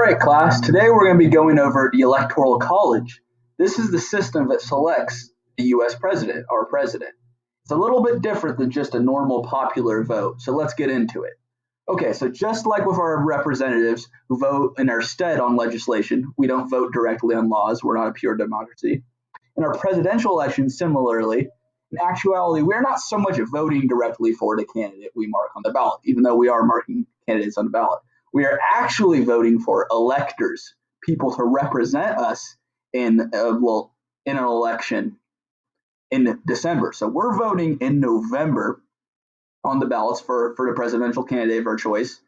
right, class. Today we're going to be going over the Electoral College. This is the system that selects the U.S. president, our president. It's a little bit different than just a normal popular vote, so let's get into it. Okay, so just like with our representatives who vote in our stead on legislation, we don't vote directly on laws. We're not a pure democracy. In our presidential elections, similarly, in actuality, we're not so much voting directly for the candidate we mark on the ballot, even though we are marking candidates on the ballot. We are actually voting for electors, people to represent us in an election in December. So we're voting in November on the ballots for the presidential candidate of our choice,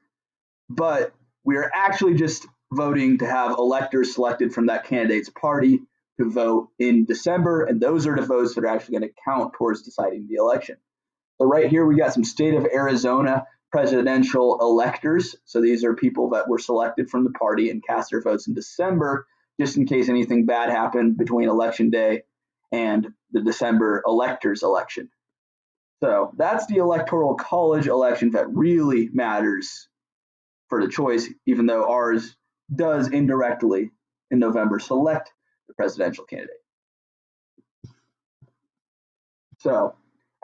but we are actually just voting to have electors selected from that candidate's party to vote in December, and those are the votes that are actually going to count towards deciding the election. So right here we got some state of Arizona presidential electors. So these are people that were selected from the party and cast their votes in December, just in case anything bad happened between election day and the December electors election. So that's the Electoral College election that really matters for the choice, even though ours does indirectly in November select the presidential candidate. So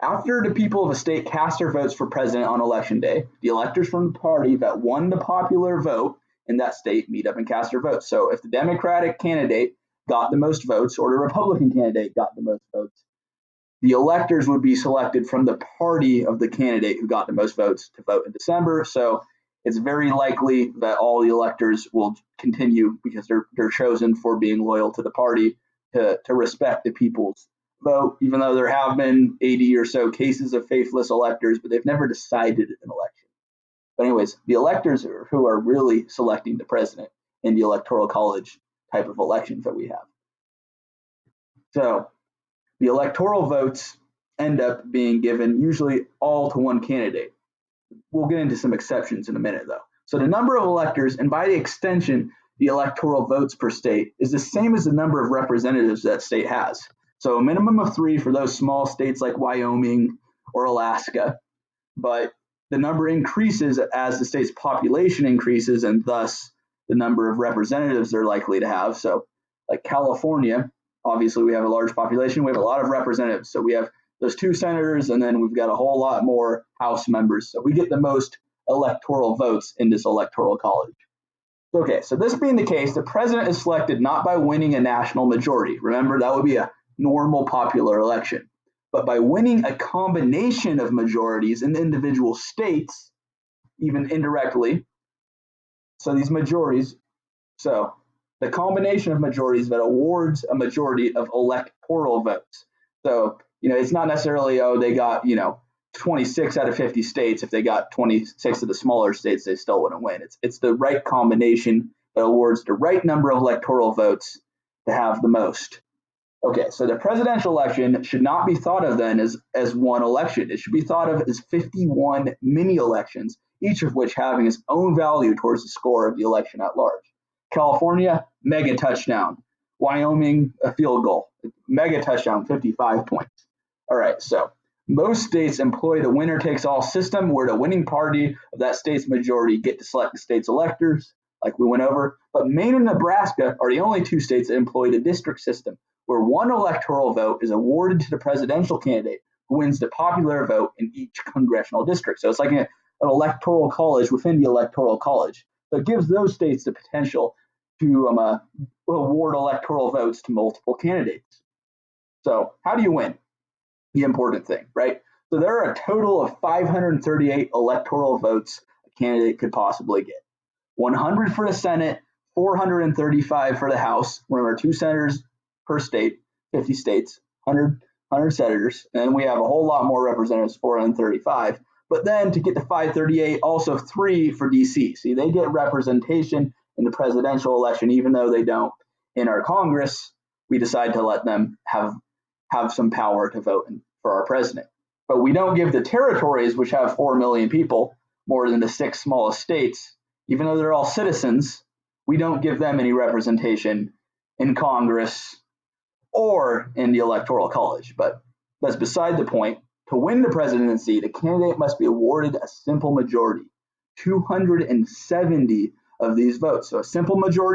after the people of a state cast their votes for president on election day, the electors from the party that won the popular vote in that state meet up and cast their votes. So if the Democratic candidate got the most votes or the Republican candidate got the most votes, the electors would be selected from the party of the candidate who got the most votes to vote in December. So it's very likely that all the electors will continue, because they're chosen for being loyal to the party, to respect the people's vote, even though there have been 80 or so cases of faithless electors, but they've never decided an election. But anyways, the electors are who are really selecting the president in the Electoral College type of elections that we have. So the electoral votes end up being given usually all to one candidate. We'll get into some exceptions in a minute, though. So the number of electors, and by the extension, the electoral votes per state, is the same as the number of representatives that state has. So a minimum of 3 for those small states like Wyoming or Alaska, but the number increases as the state's population increases, and thus the number of representatives they're likely to have. So like California, obviously we have a large population, we have a lot of representatives. So we have those 2 senators, and then we've got a whole lot more House members. So we get the most electoral votes in this electoral college. Okay, so this being the case, the president is selected not by winning a national majority. Remember, that would be a normal popular election, but by winning a combination of majorities in individual states, even indirectly. So these majorities, so the combination of majorities that awards a majority of electoral votes. So, it's not necessarily, they got, 26 out of 50 states. If they got 26 of the smaller states, they still wouldn't win. It's the right combination that awards the right number of electoral votes to have the most. Okay, so the presidential election should not be thought of then as one election. It should be thought of as 51 mini elections, each of which having its own value towards the score of the election at large. California, mega touchdown. Wyoming, a field goal. Mega touchdown, 55 points. All right, so most states employ the winner-takes-all system, where the winning party of that state's majority get to select the state's electors, like we went over. But Maine and Nebraska are the only 2 states that employ the district system, where one electoral vote is awarded to the presidential candidate who wins the popular vote in each congressional district. So it's like an electoral college within the electoral college. So it gives those states the potential to award electoral votes to multiple candidates. So how do you win? The important thing, right? So there are a total of 538 electoral votes a candidate could possibly get. 100 for the Senate, 435 for the House. Remember, 2 senators per state, 50 states, 100 senators, and we have a whole lot more representatives, 435. But then to get to 538, also 3 for DC. See, they get representation in the presidential election, even though they don't in our Congress. We decide to let them have some power to vote for our president. But we don't give the territories, which have 4 million people, more than the 6 smallest states, even though they're all citizens, we don't give them any representation in Congress or in the Electoral College. But that's beside the point. To win the presidency, the candidate must be awarded a simple majority, 270 of these votes. So a simple majority